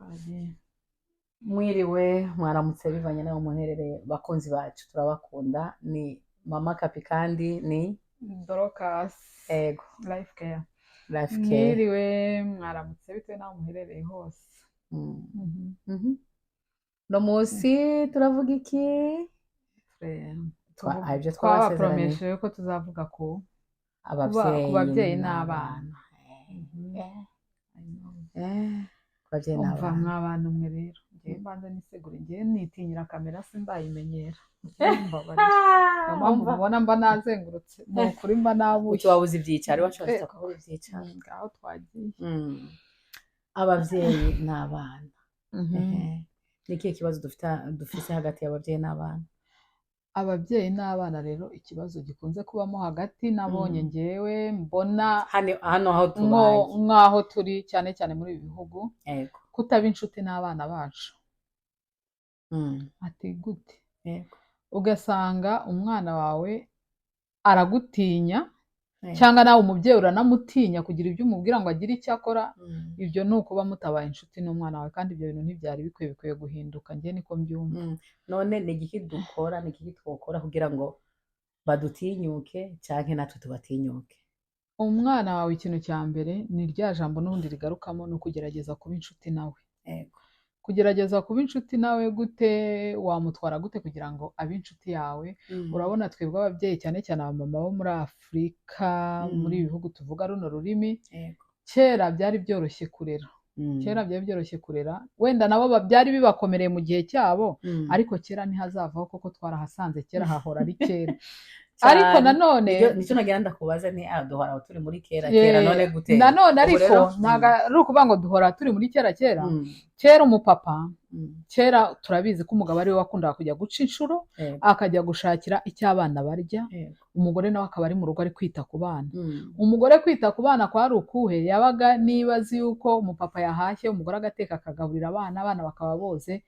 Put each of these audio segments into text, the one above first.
twagiye. Mwiriwe mwaramutse bivanye naho muherereye bakunzi bacu turabakunda ni Mama Kapi kandi ni Dorcas ego Life Care. Life Care. Mwiriwe mwaramutse bitewe naho muherereye hose. No munsi turavuga iki? Ibyo twabapromeshe ko tuzavuga ku babyeyi n'abana. Umva mw'abantu mwe rero ngiye mbanza nisegure ngiye nitinyira kamera sindayimenyera. Mpamvu mubona mba nazengurutse ni ukuri mba nabushye. Wabuze ibyicaro washobora kubura ibyicaro ngaho twagiye. Ababyeyi n'abana ni ikihe kibazo dufite hagati y'ababyeyi n'abana? Ababyeyi n'abana rero ikibazo gikunze kubamo hagati nabonye ngewe mbona hano aho tubaye nk'aho turi cyane cyane muri ibi bihugu kutaba inshuti n'abana bacu. Ati gute? Ugasanga umwana wawe aragutinya cyangwa nawe umubyeyi uranamutinya kugira ibyo umubwira ngo agire icyo akora. Ibyo ni ukuba mutabaye inshuti n'umwana wawe kandi ibyo bintu ntibyari bikwiye guhinduka. Njye niko mbyumva. None ni igiki dukora, ni igiki twokora kugira ngo badutinyuke cyangwa natwe tubatinyuke? Umwana wawe ikintu cya mbere ni rya jambo n'ubundi rigarukamo ni ukugerageza kuba inshuti nawe. Kugerageza kuba inshuti nawe gute? Wamutwara gute kugira ngo abe inshuti yawe? Urabona twebwe ababyeyi cyane cyane abamama bo muri Afurika, muri ibi bihugu tuvuga runo rurimi, kera byari byoroshye kurera. Kera byari byoroshye kurera, wenda nabo byari bibakomereye mu gihe cyabo, ariko kera ntihazavaho kuko twarahasanze kera hahora ari kera. Ariko nanone nicyo nagira ndakubaza ni duhora turi muri kera none gute? Nanone ariko ntago ari ukuvuga ngo duhora turi muri kera. Kera umupapa, kera turabizi ko umugabo ari we wakundaga kujya guca inshuro akajya gushakira icyo abana barya, umugore nawe akaba ari mu rugo ari kwita ku bana. Umugore kwita ku bana kwari ukuhe? Yabaga nibazi yuko umupapa yahashye, umugore agateka akagaburira abana bakaba boze,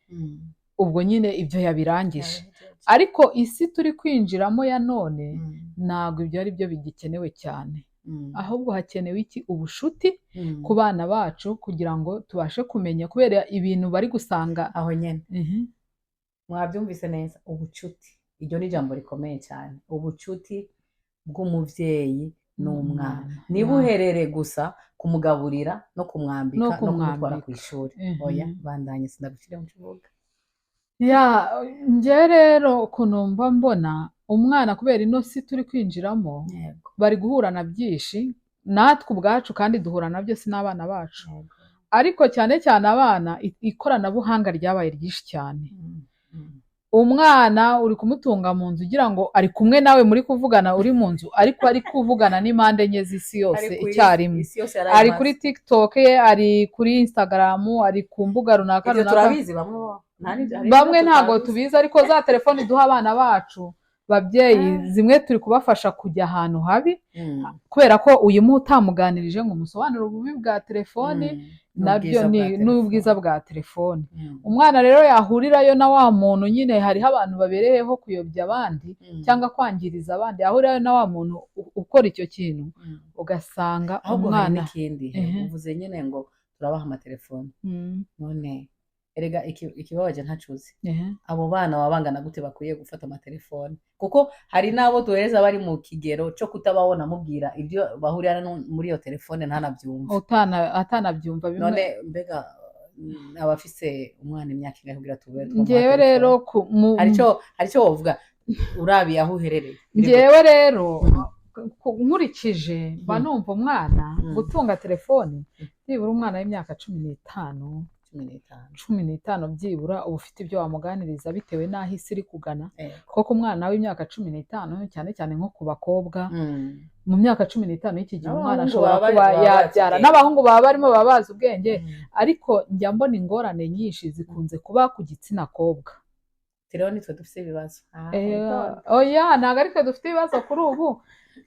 ubwo nyine ibyo yabirangije. Ariko isi turi kwinjiramo ya none ntabwo ibyo ari byo bigikenewe cyane. Ahubwo hakenewe iki? Ubushuti ku bana bacu kugira ngo tubashe kumenya, kubera ibintu bari gusanga aho nyene. Mwabyumvise neza, ubucuti. Iryo ni ijambo rikomeye cyane, ubucuti bw'umuvyeyi n'umwana. Niba uherere gusa kumugaburira no kumwambika no kumutwara ku ishuri, oya bandanye sindagushyire mu kibuga. Nge rero ukuntu mba mbona umwana, kubera ino si turi kwinjiramo, bari guhura na byinshi natwe ubwacu kandi duhura nabyo, si n'abana bacu. Ariko cyane cyane abana, ikoranabuhanga ryabaye ryinshi cyane. Umwana uri kumutunga mu nzu ugira ngo ari kumwe nawe muri kuvugana uri mu nzu, ariko ari kuvugana n'impande enye z'isi yose icyarimwe. Ari kuri TikTok, ari kuri Instagram, ari ku mbuga runaka. Turabizi bamwe ntabwo tubizi, ariko za telefoni duha abana bacu babyeyi, zimwe turi kubafasha kujya ahantu habi, kubera ko uyimuha utamuganirije ngo umusobanurire ububi bwa telefoni nabyo n'ubwiza bwa telefoni. Umwana rero yahurirayo na wa muntu, nyine hariho abantu babereyeho kuyobya abandi cyangwa kwangiriza abandi, yahurirayo na wa muntu ukora icyo kintu, ugasanga umwana uvuze nyine ngo turabaha amatelefoni. None erega ikibabaje ntacuzi, abo bana babangana gute bakwiye gufata amatelefoni? Kuko hari nabo tuhereza bari mu kigero cyo kutababona mubwira ibyo bahurira muri iyo telefone ntanabyumva, atanabyumva bimwe. None mbega abafise umwana imyaka ingahe kugira tube? Ngewe rero hari cyo wovuga urabiye aho uherereye? Ngewe rero nkurikije mba numva umwana gutunga telefoni, byibura umwana w'imyaka 15 byibura uba ufite ibyo wamuganiriza bitewe n'aho isi iri kugana. Koko umwana w'imyaka 15 cyane cyane nko ku bakobwa, mu myaka 15 y'iki gihe umwana ashobora kuba yabyara, n'abahungu baba barimo baba bazi ubwenge. Ariko njya mbona ingorane nyinshi zikunze kuba ku gitsina kobwa. Rero nitwe dufite ibibazo. Oya ntabwo ari twe dufite ibibazo kuri ubu,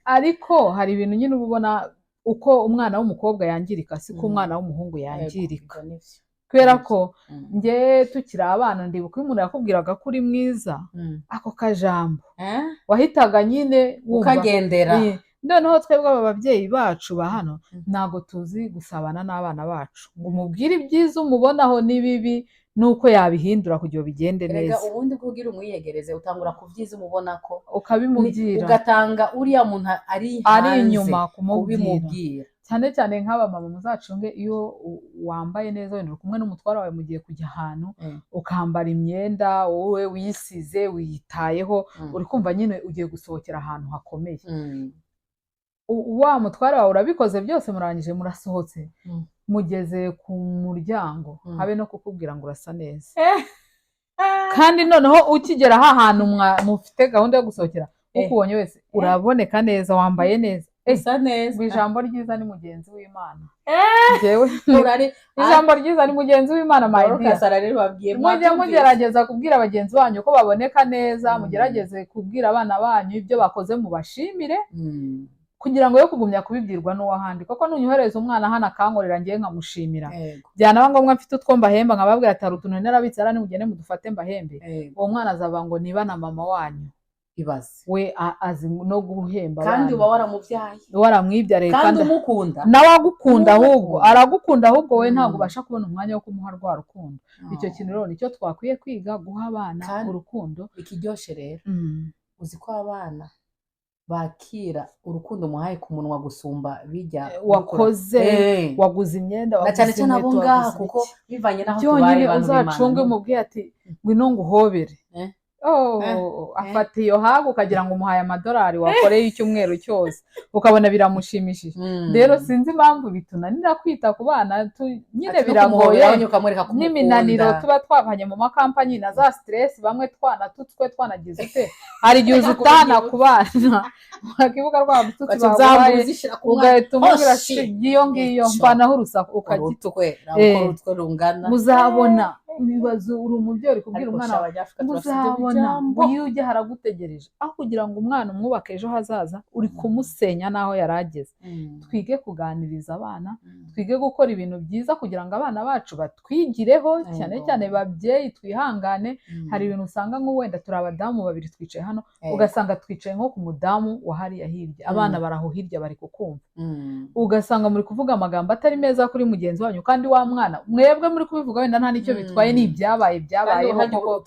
ariko hari ibintu nyine ubona uko umwana w'umukobwa yangirika siko umwana w'umuhungu yangirika. Kubera ko nge tukiri abana ndibuka umuntu yakubwiraga ko uri mwiza, ako kajambo wahitaga nyine ukagendera. noneho twebwe aba babyeyi bacu ba hano ntabwo tuzi gusabana n'abana bacu ngo umubwire ibyiza umubonaho n'ibibi nuko yabihindura kugira ngo bigende neza. Ubundi bwo ugira umwiyegereze utangura kuvyiza umubona ko ukabimubwira ugatanga uriya muntu ari inyuma kumubwira. Cyane cyane nk'aba mama muzacunge iyo wambaye neza wenda uri kumwe n'umutwara wawe mugiye kujya ahantu ukambara imyenda wowe wisize wiyitayeho uri kumva nyine ugiye gusohokera ahantu hakomeye. Wa mutwara wawe urabikoze byose murangije murasohotse mugeze ku muryango habe no kukubwira ngo urasa neza. Kandi noneho ukigera ahantu mufite gahunda yo gusohokera ukubonye wese uraboneka neza wambaye neza. Usa neza. Ijambo ryiza ni mugenzi w'Imana. Jewe ijambo ryiza ni mugenzi w'Imana mujye mugerageza kubwira bagenzi banyu ko baboneka neza, mugerageze kubwira abana banyu ibyo bakoze mubashimire kugira ngo yo kugumya kubibwirwa n'uwahandi. Koko nunyohereza umwana hano akankorera ngiye nkamushimira byanaba ngombwa mfite utwo mbahemba nkababwira ati hari utuntu narabitse ara nimugende mudufate mbahembe, uwo mwana azava ngo niba na mama wanyu ibaze we azi no guhemba kandi uba waramubyaye waramwibyariye kandi umukunda nawe agukunda ahubwo aragukunda ahubwo we ntabwo ubasha kubona umwanya wo kumuha rwa rukundo. Icyo kintu rero nicyo twakwiye kwiga, guha abana urukundo. Ikiryoshe rero uzi ko abana bakira urukundo muhaye ku munwa gusumba bijya wakoze waguze imyenda waguze cyane cyane abo ngaha kuko bivanye naho tubaye bano uzacunge umubwiye ati ngwino nguhobere afata iyo hagu ukagira ngo umuhaye amadolari wakoreye icyumweru cyose ukabona biramushimishije. Rero sinzi impamvu bitunanira kwita ku bana nyine biragoye n'iminaniro tuba twavanye mu makampani na za stress bamwe twanagize ute hari igihe uzitana ku bana wakibuka rwa bututsi babaye ugahita umubwira iyo ngiyo mvanaho urusaku ukagitwe muzabona ibibazo uri umubyeyi uri kubwira umwana wawe muzabona uyu ujya haragutegereje aho kugira ngo umwana umwubake ejo hazaza uri kumusenya naho yarageze. Twige kuganiriza abana, twige gukora ibintu byiza kugira ngo abana bacu batwigireho, cyane cyane babyeyi twihangane. Hari ibintu usanga wenda turi abadamu babiri twicaye hano ugasanga twicaye nko ku mudamu wa hariya hirya, abana baraho hirya bari kukumva, ugasanga muri kuvuga amagambo atari meza kuri mugenzi wanyu kandi wa mwana mwebwe muri kubivuga wenda nta nicyo bitwaye ni ibyabayeho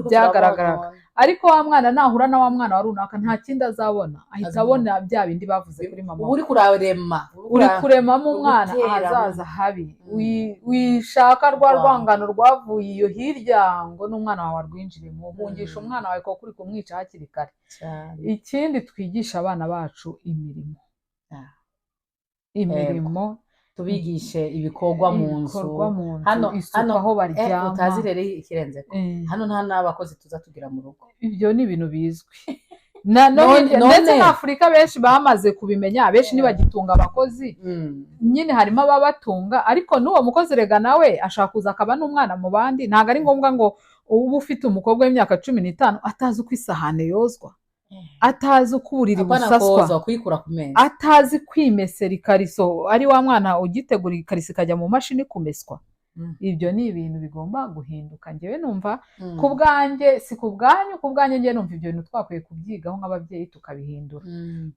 byagaragaraga, ariko wa mwana nahura na wa mwana wa runaka nta kindi azabona, ahita abona bya bindi bavuze kuri mama. Uri kuremamo umwana ahazaza habi, wishaka rwa rwangano rwavuye iyo hirya ngo n'umwana wawe arwinjiremo, uhungisha umwana wawe kuko uri kumwica hakiri kare. Ikindi twigisha abana bacu imirimo tubigishe ibikorwa mu nzu hano aho baryama utazi rero ikirenze ko hano nta n'abakozi tuza tugira mu rugo. Ibyo ni ibintu bizwi ndetse na Afurika benshi bamaze kubimenya, benshi ntibagitunga abakozi. Nyine harimo ababatunga ariko n'uwo mukozi rega nawe ashaka kuza akaba n'umwana mu bandi. Ntabwo ari ngombwa ngo uba ufite umukobwa w'imyaka 15 atazi uko isahane yozwa, atazi uko uburiri busaswa, atazi kwimesera ikariso, ari wa mwana ugitegura ikariso ikajya mu mashini kumeswa. Ibyo ni ibintu bigomba guhinduka. Njyewe numva ku bwanjye, si ku bwanyu, ku bwanjye njye numva ibyo bintu twakwiye kubyigaho nk'ababyeyi tukabihindura,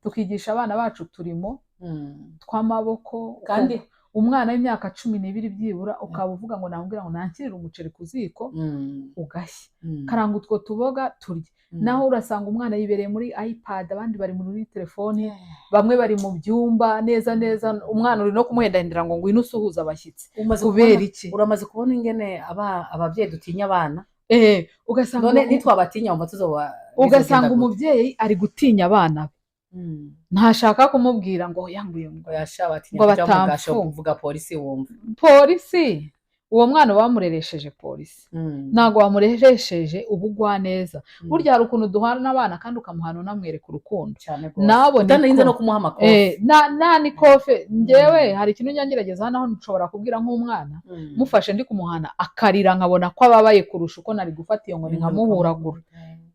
tukigisha abana bacu turimo tw'amaboko. Kandi umwana w'imyaka 12 byibura ukaba uvuga ngo namubwira ngo nankirire umuceri ku ziko ugashya, karanga utwo tuboga turye. Naho urasanga umwana yibereye muri iPad, abandi bari muri telefone, bamwe bari mu byumba neza neza, umwana uri no kumuhendahindira ngo ngwino usuhuza abashyitsi. Kubera iki? Uramaze kubona ingene ababyeyi dutinya abana. Ugasanga none nitwabatinya umva tuzoba, ugasanga umubyeyi ari gutinya abana ntashaka kumubwira ngo yanguye ngo yashabatinya kujya mu gasho kuvuga polisi. Wumva polisi, uwo mwana bamureresheje polisi, ntago wamureresheje ubugwaneza. Burya hari ukuntu duhana n'abana kandi ukamuhana unamwereka urukundo nabo ndaninze no kumuha amakofe nani kofe. Njyewe hari ikintu nyangerageza hano nshobora kubwira nk'umwana mufashe ndi kumuhana akarira nkabona ko ababaye kurusha uko nari gufata iyo ngo nkamuhuragura.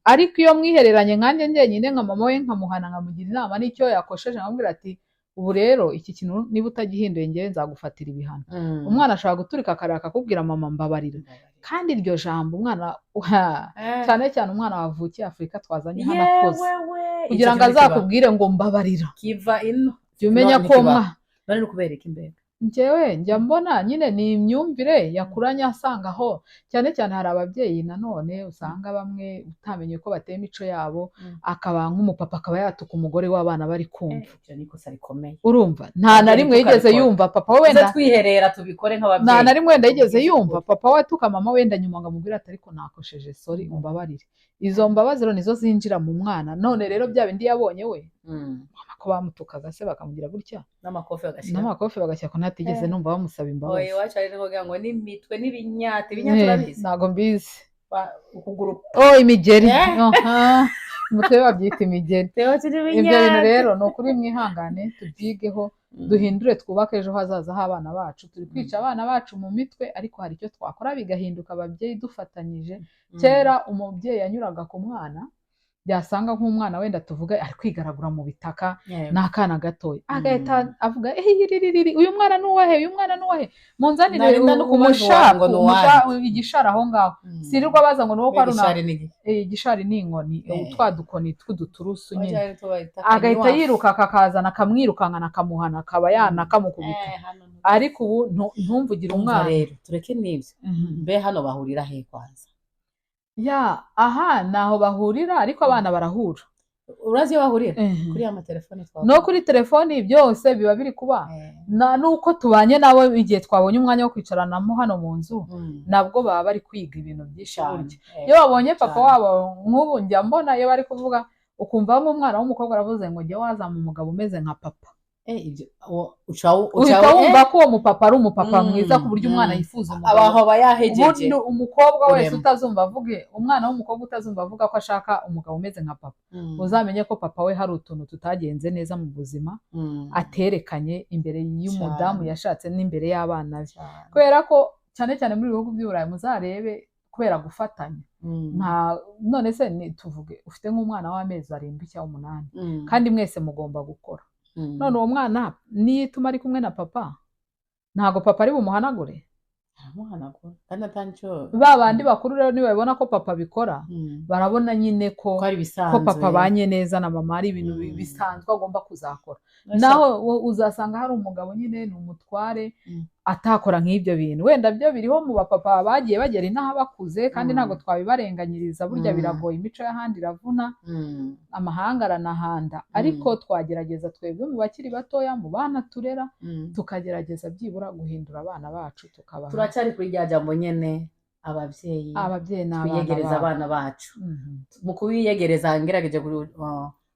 Ariko iyo mwihereranye nkanjye njyenyine nka mama we nkamuhana nkamugira inama n'icyo yakosheje nkamubwira ati ubu rero iki kintu niba utagihinduye njyewe nzagufatira ibihano. Umwana ashaka guturika akarira akakubwira mama mbabarira, kandi iryo jambo umwana cyane cyane umwana wavukiye Afurika twazanye hano akoze kugira ngo azakubwire ngo mbabarira kiva ino jya umenya ko bari no kubereka imbere njyewe njya mbona nyine ni imyumvire yakuranye asanga aho cyane cyane hari ababyeyi nanone usanga bamwe utamenye ko bateye imico yabo akaba nk'umupapa akaba yatuka umugore w'abana bari kumva ibyo ni ikosa rikomeye urumva nta na rimwe yigeze yumva papa we wenda twiherera tubikore nk'ababyeyi nta na rimwe wenda yigeze yumva papa we atuka mama wenda nyuma ngo amubwire ati ariko nakosheje sorry umbabarire izo mbabazi rero nizo zinjira mu mwana none rero bya bindi yabonye we ko bamutukaga se bakamugira gutya n'amakofi bagashyira ko ntatigeze numva bamusaba imbabazi iwacu ari ngoga ngo n'imitwe n'ibinyate urabizi ntago mbizi ukuguru imigeri umutwe babyita imigeri ibyo bintu rero ni ukuri mwihangane tubyigeho duhindure twubake ejo hazaza h'abana bacu turi kwica abana bacu mu mitwe ariko hari icyo twakora bigahinduka ababyeyi dufatanyije kera umubyeyi yanyuraga ku mwana byasanga nk'umwana wenda tuvuga ari kwigaragura mu bitaka n'akana gatoya agahita avuga uyu mwana n'uwahe uyu mwana n'uwahe munzanire umushako igishara aho ngaho sirirwa baza ngo nuwo kwa runaka igishari ni inkoni twa dukoni tw'uduturusu nyine agahita yiruka akakazana akamwirukankana akamuhana akaba yanakamukubita ariko ubu ntumvugire umwana rero tureke n'ibyo mbe hano bahurira he kwanza aha naho bahurira ariko abana barahura urazi iyo bahurira kuri ya matelefone no kuri telefoni byose biba biri kuba nuko tubanye nabo igihe twabonye umwanya wo kwicaranamo hano mu nzu nabwo baba bari kwiga ibintu byinshi burya iyo babonye papa wabo nk'ubu njya mbona iyo bari kuvuga ukumva nk'umwana w'umukobwa aravuze ngo njye wazama umugabo umeze nka papa uhita wumva ko uwo mupapa ari umupapa mwiza ku buryo umwana yifuza umugabo umukobwa wese utazumva avuge umwana w'umukobwa utazumva avuga ko ashaka umugabo umeze nka papa uzamenye ko papa we hari utuntu tutagenze neza mu buzima aterekanye imbere y'umudamu yashatse n'imbere y'abana be kubera ko cyane cyane muri bihugu by'Uburayi muzarebe kubera gufatanya none se tuvuge ufite nk'umwana w'amezi 7 cyangwa 8 kandi mwese mugomba gukora none uwo mwana nituma ari kumwe na papa ntago papa ari bumuhanagure kandi atanco babandi bakuru rero nibabona ko papa bikora barabona nyine ko papa banye neza na mama ari ibintu bisanzwe agomba kuzakora naho uzasanga hari umugabo nyine ni umutware atakora nk'ibyo bintu wenda byo biriho mu bapapa bagiye bagera inaha bakuze kandi ntago twabibarenganyiriza burya biragoye imico y'ahandi iravuna amahanga aranahanda ariko twagerageza twebwe mu bakiri batoya mu bana turera tukagerageza byibura guhindura abana bacu tukabaha turacyari kuri rya jambo nyene ababyeyi twiyegereza abana bacu mu kubiyegereza ngerageje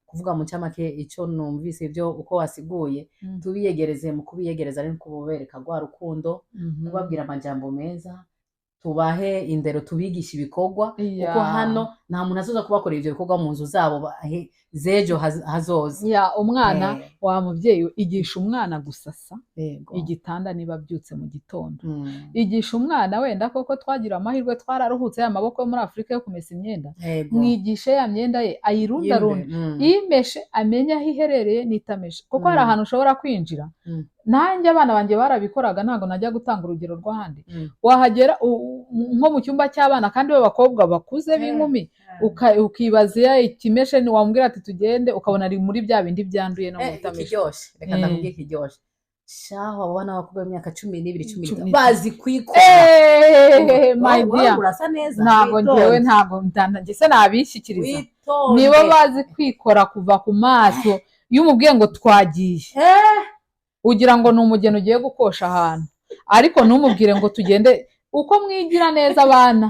kuvuga mu cyamake icyo numvise ibyo uko wasiguye tubiyegereze mu kubiyegereza ari kububereka rwa rukundo kubabwira amajambo meza tubahe indero tubigisha ibikorwa kuko hano nta muntu azoza kubakorera ibyo bikorwa mu nzu zabo zejo hazoza umwana wa mubyeyi igisha umwana gusasa igitanda niba abyutse mu gitondo igisha umwana wenda koko twagira amahirwe twararuhutse ya maboko yo muri Afurika yo kumesa imyenda mwigishe ya myenda ye ayirundarunda imeshe amenye aho iherereye nitameshe kuko hari ahantu ushobora kwinjira nanjye abana banjye barabikoraga ntago najya gutanga urugero rw'ahandi wahagera nko mu cyumba cy'abana kandi b'abakobwa bakuze b'inkumi ukibaza ikimeshe ni wambwira ati tugende ukabona ari muri bya bindi byanduye no mutameshe kiryoshye reka ndamubwiye kiryoshye shaho abana bakubwa imyaka 12 13 bazi kwikora my dear urasa neza ntago ngewe ntago ndangise nabishyikiriza nibo bazi kwikora kuva ku maso iyo umubwiye ngo twagiye ugira ngo ni umugeni ugiye gukosha ahantu ariko ntumubwire ngo tugende uko mwigira neza abana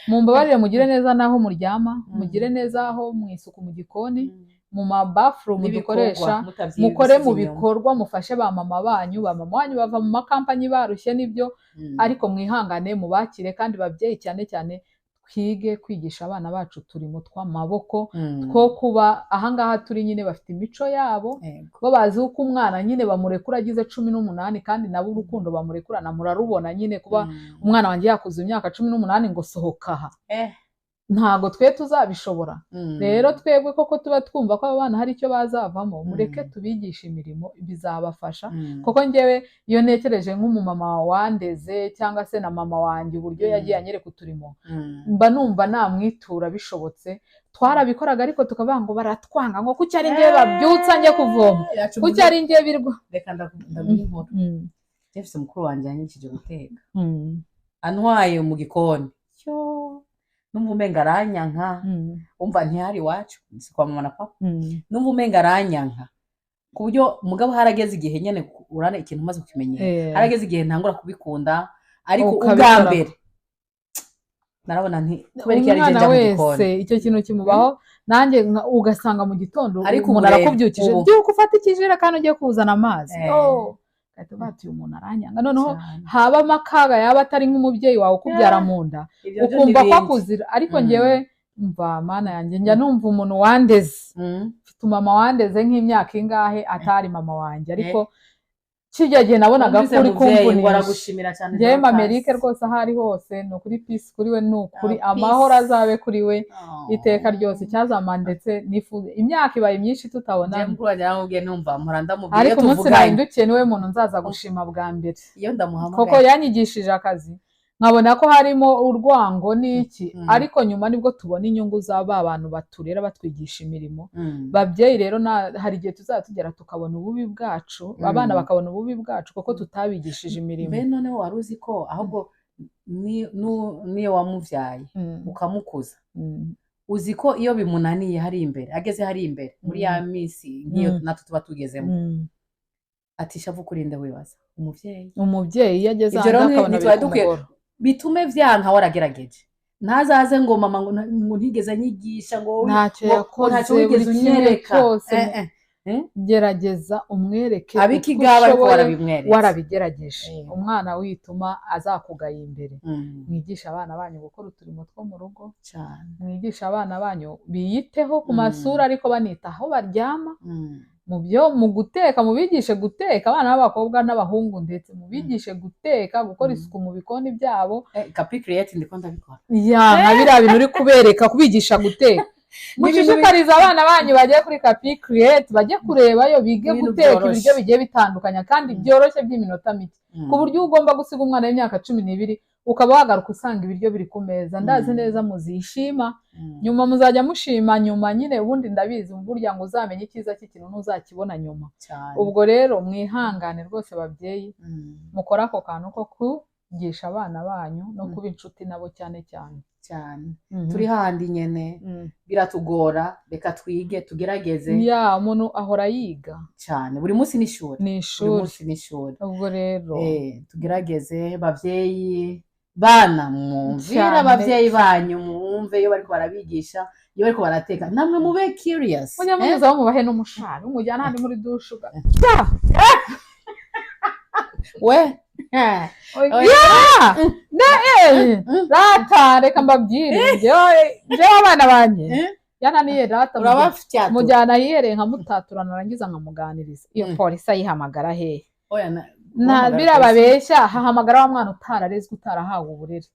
mumbabarire mugire neza naho muryama mugire neza aho mu isuku mu gikoni mu mabathroom dukoresha mukore mu bikorwa mufashe ba mama banyu bava mu makampanyi barushye nibyo ariko mwihangane mubakire kandi babyeyi cyane cyane twige kwigisha abana bacu turimo tw'amaboko two kuba ahangaha turi nyine bafite imico yabo bo bazi uko umwana nyine bamurekura agize 18 kandi nabo urukundo bamurekurana murarubona nyine kuba umwana wanjye yakuze imyaka 18 ngo sohoka aha ntago twe tuzabishobora. Rero twebwe koko tuba twumva ko abo bana hari icyo bazavamo, mureke tubigisha imirimo bizabafasha. Koko njyewe iyo ntekereje nk'umumama wandeze cyangwa se na mama wanjye uburyo yagiye anyereka uturimo, mba numva namwitura bishobotse. Twarabikoraga ariko tukavuga ngo baratwanga, ngo kuki ari njye babyutsa njye kuvoma, kuki ari njye birwa. Reka ndaguha Jefferson mukuru wanjye yanyigishije guteka, antwaye mu gikoni numva umenga aranyanka, umva ntihari iwacu si kwa mama na papa, numva umenga aranyanka ku buryo mugabo harageze igihe nyene urane ikintu umaze kukimenyera, harageze igihe ntangura kubikunda. Ariko ubwa mbere narabona nti kubera iki ari je mu gikoni icyo kintu kimubaho, nanjye ugasanga mu gitondo umuntu arakubyukije byuko ufata ikijerekani ugiye kuzana amazi, ati bati umuntu aranyanga, noneho haba amakaga yaba atari nk'umubyeyi wawe ukubyara mu nda ukumva ko akuzira. Ariko njyewe mva mana yanjye njya numva umuntu wandeze, mfite umama wandeze nk'imyaka ingahe atari mama wanjye, ariko kijya gihe nabonaga kuri kumvunisha. Njyewe Amerika rwose aho ari hose ni ukuri peace kuri we, ni ukuri amahoro azabe kuri we iteka ryose cyazama. Ndetse nifuza imyaka ibaye myinshi tutabona, ariko umunsi nahindukiye niwe muntu nzaza gushima bwa mbere, koko yanyigishije akazi nkabona ko harimo urwango n'iki, ariko nyuma nibwo tubona inyungu z'aba bantu baturera batwigisha imirimo. Babyeyi rero hari igihe tuzatugera tukabona ububi bwacu, abana bakabona ububi bwacu kuko tutabigishije imirimo. Mbe noneho wari uzi ko ahubwo niyo wamuvyaye ukamukuza, uzi ko iyo bimunaniye hari imbere, ageze hari imbere muri ya minsi nk'iyo natwe tuba tugezemo, ati shavu kurinde wibaza umuvyeyi yageze akabona bikumugora, bitume vyanka waragerageje. Ntazaze ngo mama ngo ntigeze anyigisha ngo ntacyo yakoze wigeze unyereka. Gerageza umwereke abikigaba ariko warabigerageje. Umwana wituma azakugaya imbere. Mwigisha abana banyu gukora uturimo two mu rugo cyane, mwigisha abana banyu biyiteho ku masura ariko banita aho baryama, mu guteka mubigishe guteka, abana b'abakobwa n'abahungu ndetse mubigishe guteka, gukora isuku mu bikoni byabo. Capi create ndiko ndabikora nka biriya bintu uri kubereka kubigisha guteka. Mushishikariza abana banyu bagiye kuri Capi create bajye kurebayo, bige guteka ibiryo bigiye bitandukanya kandi byoroshye by'iminota mike, ku buryo ugomba gusiga umwana w'imyaka 12 ukaba wagaruka usanga ibiryo biri ku meza. Ndazi neza muzishima, nyuma muzajya mushima nyuma nyine. Ubundi ndabizi burya ngo uzamenye icyiza cy'ikintu ntuzakibona nyuma. Ubwo rero mwihangane rwose babyeyi, mukora ako kantu ko kugisha abana banyu no kuba inshuti nabo cyane cyane. Turi handi nyene biratugora, reka twige tugerageze. Umuntu ahora yiga cyane, buri munsi n'ishuri. Ubwo rero tugerageze babyeyi bana, mwumvira ababyeyi banyu, mwumve iyo bariko barabigisha, iyo bariko barateka namwe mube curious. Mujya muza mubahe n'umushari umujyana handi muri dushuga we rata reka mbabwire njyewe abana banjye yananiye rata mujyana yiyereye nkamutatura narangiza nkamuganiriza. Iyo polisi ayihamagara hehe? Birababeshya, hahamagara wa mwana utararezwe utarahawe uburere.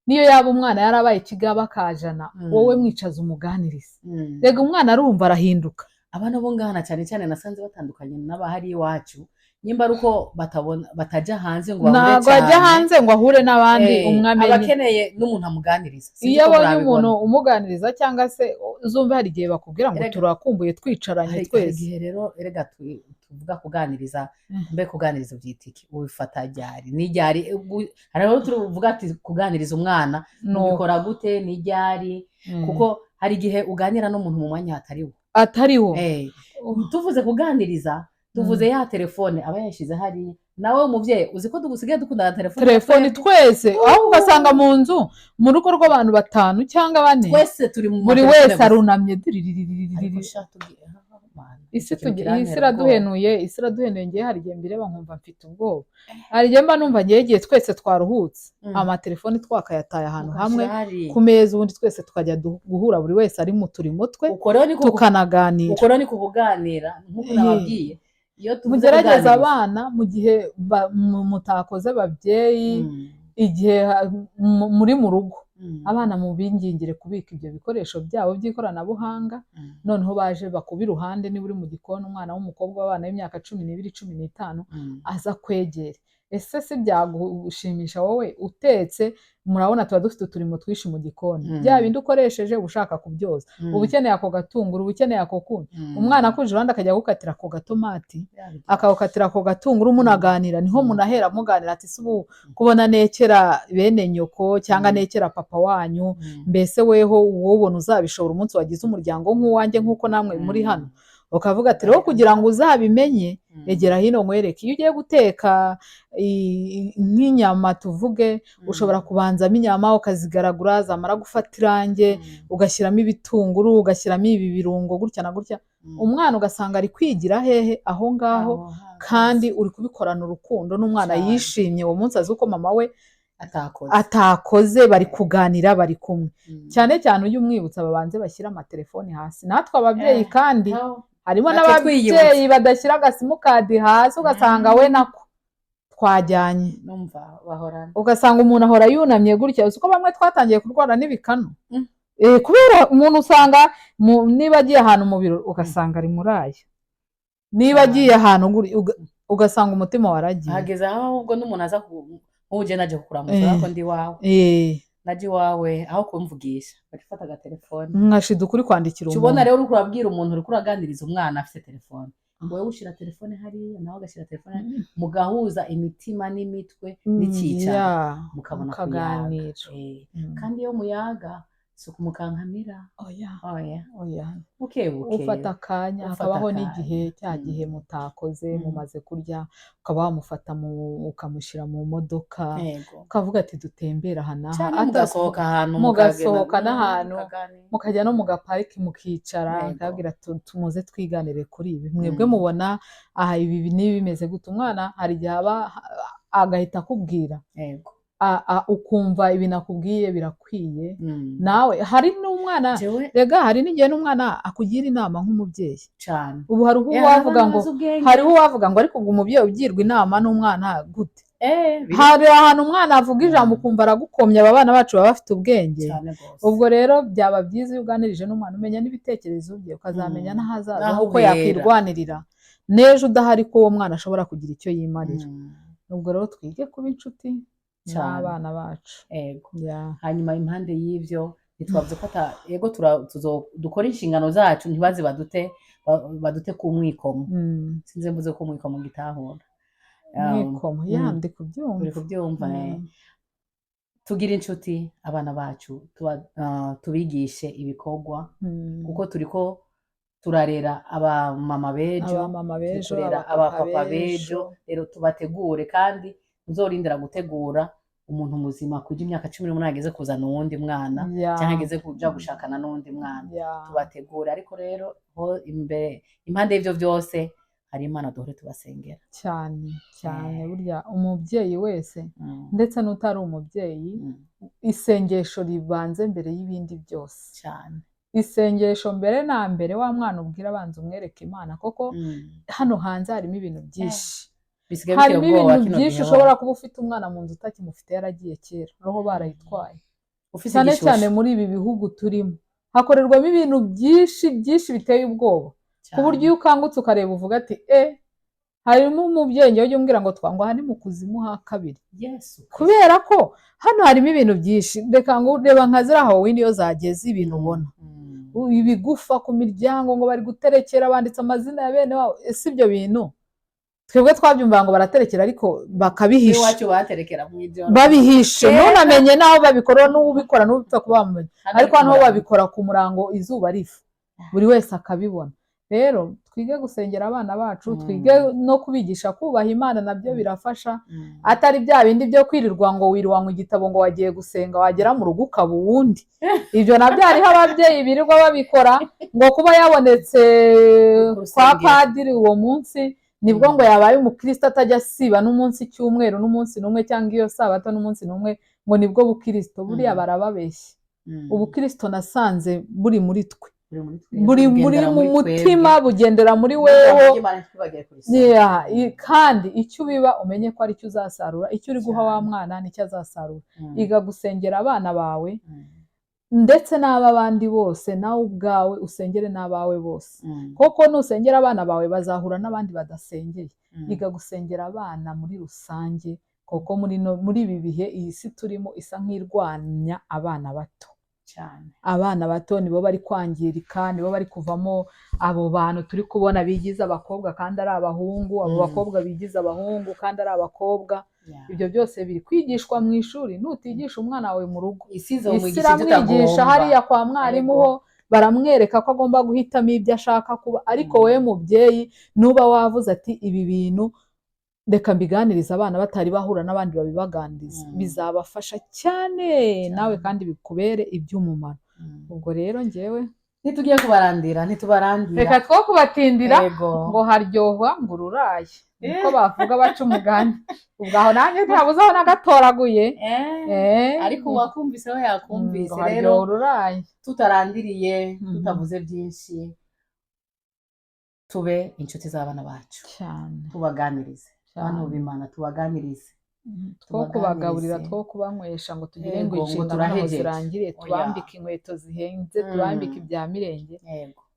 Niyo yaba umwana yarabaye ikigaba akajana, wowe mwicaza umuganiriza. Rega umwana arumva arahinduka. Abana bo ngana cyane cyane nasanze batandukanye n'abahari iwacu, nyimba ruko batajya hanze ngo bahure cyane, ntabwo ajya hanze ngo ahure n'abandi. Umwamenye abakeneye n'umuntu amuganiriza. Iyo abonye umuntu umuganiriza cyangwa se uzumva hari igihe bakubwira ngo turakumbuye twicaranye twese. Igihe rero erega tuvuga kuganiriza, mbe kuganiriza byitiki ubifata ryari n'iryari? Hariho tuvuga ati kuganiriza umwana ubikora gute n'iryari, kuko hari igihe uganira n'umuntu mu mwanya atariwo. Tuvuze kuganiriza tuvuze ya telefone aba yashize hari, nawe umuvyeyi uzi ko dugusigaye dukunda telefone twese, aho ugasanga mu nzu mu rugo rw'abantu 5 cyangwa 4 twese turi mu buri wese arunamye. Isi iraduhenuye ngiye hari igihe mbireba nkumva mfite ubwoba, hari igihe mba numva ngiye twese twaruhutse, amatelefone twakayataye ahantu hamwe ku meza, ubundi twese tukajya guhura buri wese ari mu turimo twe tukanaganira. Uko rero ni kuganira nk'uko nababwiye. Mugerageza abana mu gihe mutakoze babyeyi, igihe muri mu rugo abana mu bingingire kubika ibyo bikoresho byabo by'ikoranabuhanga, noneho baje bakuba iruhande, niba uri mu gikoni umwana w'umukobwa w'abana b'imyaka 12 15 aza kwegera. Ese si byagushimisha wowe utetse, murabona tuba dufite uturimo twishi mu gikoni, bya bindi ukoresheje ushaka kubyoza, uba ukeneye ako gatunguru, uba ukeneye ako kunyu, umwana akuje iruhande akajya gukatira ako gatomati, akawukatira ako gatunguru, munaganira, niho munahera muganira ati se ubu kubona nekera bene nyoko cyangwa nekera papa wanyu, mbese weho ubona uzabishobora umunsi wagize umuryango nk'uwanjye nk'uko namwe muri hano, ukavuga ati rero kugira ngo uzabimenye egera hino nkwereke. Iyo ugiye guteka nk'inyama tuvuge, ushobora kubanzamo inyama ukazigaragura, zamara gufata irange ugashyiramo ibitunguru, ugashyiramo ibi birungo gutya na gutya, umwana ugasanga ari kwigira hehe aho ngaho, kandi uri kubikorana urukundo, n'umwana yishimye uwo munsi azi uko mama we atakoze, bari kuganira bari kumwe. Cyane cyane ujye umwibutsa babanze bashyira amatelefoni hasi. Natwe ababyeyi kandi harimo n'ababyeyi badashyira agasimukadi hasi, ugasanga we nako twajyanye, ugasanga umuntu ahora yunamye gutya. Uko bamwe twatangiye kurwara n'ibikanu, kubera umuntu usanga niba agiye ahantu mu biro ugasanga ari muraya, niba agiye ahantu ugasanga umutima waragiye. Hageze aho ahubwo n'umuntu aza uje naje kukuramutsa ko ndi wawe, naje wawe aho kumvugisha bagifata agatelefone nkashida ukuri kwandikira umuntu. Ubona rero uri kurabwira umuntu, uri kuraganiriza umwana afite telefone, wowe ushira telefone hariya nawe agashira telefone, mugahuza imitima n'imitwe n'icyicaro mukabona kuganira. Kandi iyo muyaga suku mukankamira, oya bukebuke ufata akanya, hakabaho n'igihe cya gihe mutakoze mumaze kurya, ukaba wamufata ukamushyira mu modoka, ukavuga ati dutembera aha mugasohoka n'ahantu mukajya no mu gapariki mukicara, akabwira tumuze twiganire kuri ibi, mwebwe mubona aha ibi n'ibi bimeze gute. Umwana hari igihe aba agahita akubwira, ukumva ibintu akubwiye birakwiye. Nawe hari n'umwana rega, hari n'igihe n'umwana akugira inama nk'umubyeyi cyane. Ubu hariho uwavuga ngo ariko umubyeyi ugirwa inama n'umwana gute? Hari ahantu umwana avuga ijambo ukumva aragukomye. Aba bana bacu baba bafite ubwenge. Ubwo rero byaba byiza iyo uganirije n'umwana, umenya n'ibitekerezo bye, ukazamenya n'ahazaza uko yakwirwanirira n'ejo udahari, ko uwo mwana ashobora kugira icyo yimarira. Ubwo rero twige kuba inshuti n'abana bacu. Hanyuma impande y'ivyo ntitwavuze ko yego dukora inshingano zacu, ntibaze badute ku mwikomo. Sinze mvuze ko mwikomo gitahura mwikomo yandi kubyumva. Tugira inshuti abana bacu, tubigishe ibikorwa, kuko turiko turarera abamama bejo, turera abapapa bejo. Rero tubategure, kandi uzorindira gutegura umuntu muzima kugira imyaka 18 ageze kuzana uwundi mwana cyangwa ageze kuja gushakana n'uwundi mwana, tubategura. Ariko rero impande y'ivyo byose hari Imana duhore tubasengera cyane. Burya umubyeyi wese ndetse n'utari umubyeyi, isengesho ribanze mbere y'ibindi byose cyane. Isengesho mbere na mbere, wa mwana ubwira abanza umwereke Imana, koko hano hanze harimo ibintu byinshi, harimo ibintu byinshi. Ushobora kuba ufite umwana mu nzu utakimufite, yaragiye kera, roho barayitwaye. Cyane cyane muri ibi bihugu turimo hakorerwamo ibintu byinshi biteye ubwoba, ku buryo iyo ukangutse ukareba uvuga ati harimo umubyeyi ujya umbwira ngo twangwa hani mu kuzimu ha kabiri, kubera ko hano harimo ibintu byinshi. Reka ngo ureba nka ziriya Halloween iyo zageze, ibintu ubona ibigufa ku miryango ngo bari guterekera, banditse amazina ya bene wabo. Ese ibyo bintu twebwe twabyumva ngo baraterekera, ariko bakabihisha, iwacu baterekera mu ijoro babihishe, ntunamenye naho babikora, n'ubikora n'ubipfa kuba bamenya. Ariko hano babikora ku murango izuba rifa, buri wese akabibona. Rero twige gusengera abana bacu, twige no kubigisha kubaha Imana, nabyo birafasha. Atari bya bindi byo kwirirwa ngo wirwanywa igitabo ngo wagiye gusenga, wagera mu rugo ukaba uwundi. Ibyo nabyo hariho ababyeyi birirwa babikora, ngo kuba yabonetse kwa padiri uwo munsi nibwo ngo yabaye umukristo, atajya asiba n'umunsi cyumweru n'umunsi numwe, cyangwa iyo sabato n'umunsi numwe, ngo nibwo bukristo. Buriya barababeshye. Ubukristo nasanze buri muri twe, buri mu mutima bugendera muri wewe kandi icyo ubiba umenye ko ari cyo uzasarura, icyo uri guha wa mwana nicyo azasarura. Iga gusengera abana bawe ndetse n'aba bandi bose, nawe ubwawe usengere n'abawe bose, kuko nusengera abana bawe bazahura n'abandi badasengeye. Iga gusengera abana muri rusange, kuko muri ibi bihe iyi si turimo isa nk'irwanya abana bato cyane. Abana bato nibo bari kwangirika, nibo bari kuvamo abo bantu turi kubona bigiza abakobwa kandi ari abahungu, abo bakobwa bigiza abahungu kandi ari abakobwa. Ibyo byose biri kwigishwa mu ishuri. Nutigisha umwana wawe mu rugo, isi iramwigisha hariya kwa mwarimu ho baramwereka ko agomba guhitamo ibyo ashaka kuba. Ariko wowe mubyeyi nuba wavuze ati ibi bintu reka mbiganiriza abana batari bahura n'abandi babibaganiriza, bizabafasha cyane nawe kandi bikubere iby'umumaro. Ubwo rero njyewe ntitugiye kubarandira, ntitubarandira, reka two kubatindira ngo haryoha ngo ururaye, niko bavuga baca umugani. Ubwo aho nanjye ntabuze aho nagatoraguye, ariko uwakumvise we yakumvise. Rero ururaye tutarandiriye, tutavuze byinshi, tube inshuti z'abana bacu cyane, tubaganirize abantu b'Imana, tubaganirize, two kubagaburira, two kubanywesha ngo tugire ngo inshingano zirangire, tubambike inkweto zihenze, tubambike ibya mirenge.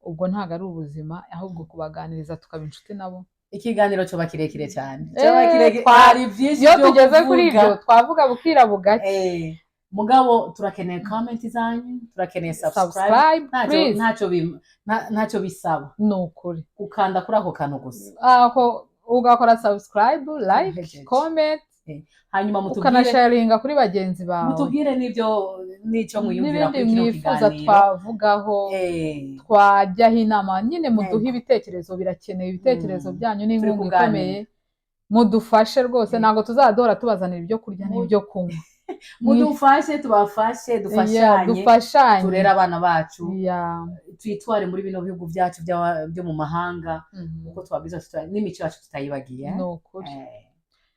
Ubwo ntabwo ari ubuzima, ahubwo kubaganiriza tukaba inshuti nabo. Ikiganiro cyo bakirekire cyane, twari byinshi byo tugeze kuri ibyo twavuga bukira bugake. Mugabo turakeneye comment zanyu, turakeneye subscribe. Ntacyo bisaba, ni ukuri ukanda kuri ako kantu gusa, ugakora subscribe, like, comment, hanyuma ukanasharinga kuri bagenzi bawe, mutubwire n'icyo mwiyumvira kuri kino kiganiro twavugaho, twajyaho inama nyine. Muduhe ibitekerezo, birakeneye ibitekerezo byanyu n'inkunga ikomeye. Mudufashe rwose, ntabwo tuzadora tubazanira ibyo kurya n'ibyo kunywa. Mudufashe, tubafashe, dufashanye, turere abana bacu, twitware muri bino bihugu byacu byo mu mahanga, uko twabwiza n'imico yacu tutayibagiye.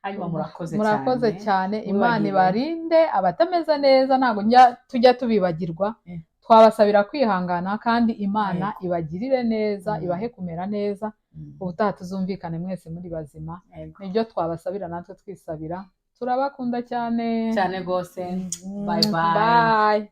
Hanyuma murakoze cyane, Imana ibarinde. Abatameze neza ntabwo tujya tubibagirwa, twabasabira kwihangana, kandi Imana ibagirire neza, ibahe kumera neza. Ubutaha tuzumvikane mwese muri bazima, nibyo twabasabira natwe twisabira. Turabakunda cyane cyane rwose. Bye bye.